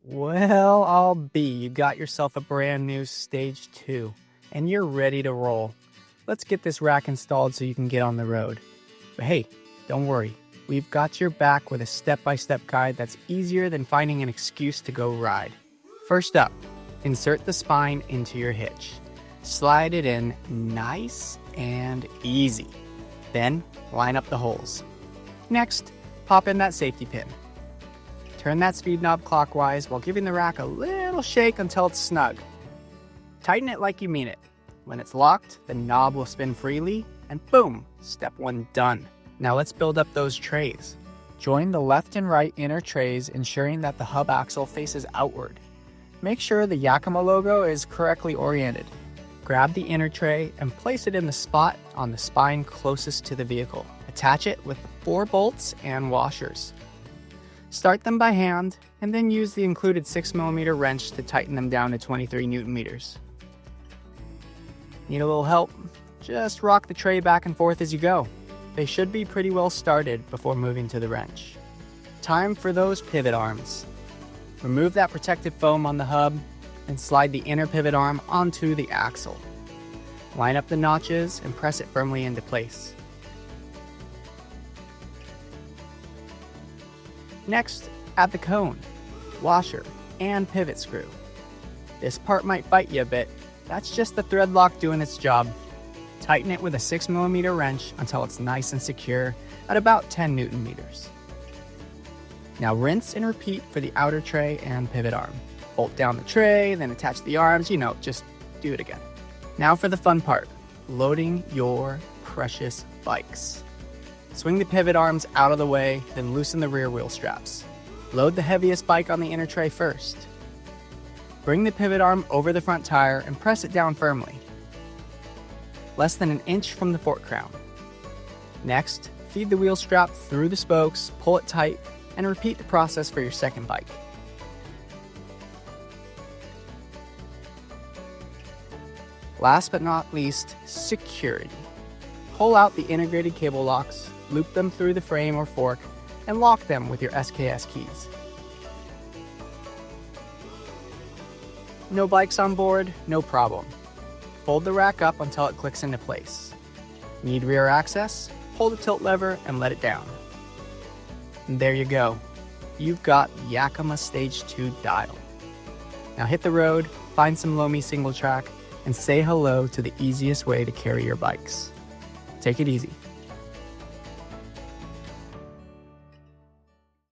Well, I'll be. You got yourself a brand new StageTwo, and you're ready to roll. Let's get this rack installed so you can get on the road. But hey, don't worry. We've got your back with a step-by-step guide that's easier than finding an excuse to go ride. First up, insert the spine into your hitch. Slide it in nice and easy. Then, line up the holes. Next, pop in that safety pin. Turn that speed knob clockwise while giving the rack a little shake until it's snug. Tighten it like you mean it. When it's locked, the knob will spin freely, and boom, step one done. Now let's build up those trays. Join the left and right inner trays, ensuring that the hub axle faces outward. Make sure the Yakima logo is correctly oriented. Grab the inner tray and place it in the spot on the spine closest to the vehicle. Attach it with 4 bolts and washers. Start them by hand, and then use the included 6mm wrench to tighten them down to 23 Newton meters. Need a little help? Just rock the tray back and forth as you go. They should be pretty well started before moving to the wrench. Time for those pivot arms. Remove that protective foam on the hub, and slide the inner pivot arm onto the axle. Line up the notches and press it firmly into place. Next, add the cone, washer, and pivot screw. This part might bite you a bit. That's just the thread lock doing its job. Tighten it with a 6mm wrench until it's nice and secure at about 10 Newton meters. Now rinse and repeat for the outer tray and pivot arm. Bolt down the tray, then attach the arms, just do it again. Now for the fun part, loading your precious bikes. Swing the pivot arms out of the way, then loosen the rear wheel straps. Load the heaviest bike on the inner tray first. Bring the pivot arm over the front tire and press it down firmly, less than an inch from the fork crown. Next, feed the wheel strap through the spokes, pull it tight, and repeat the process for your second bike. Last but not least, security. Pull out the integrated cable locks, loop them through the frame or fork, and lock them with your SKS keys. No bikes on board? No problem. Fold the rack up until it clicks into place. Need rear access? Pull the tilt lever and let it down. And there you go. You've got Yakima StageTwo dialed. Now hit the road, find some loamy single track, and say hello to the easiest way to carry your bikes. Take it easy.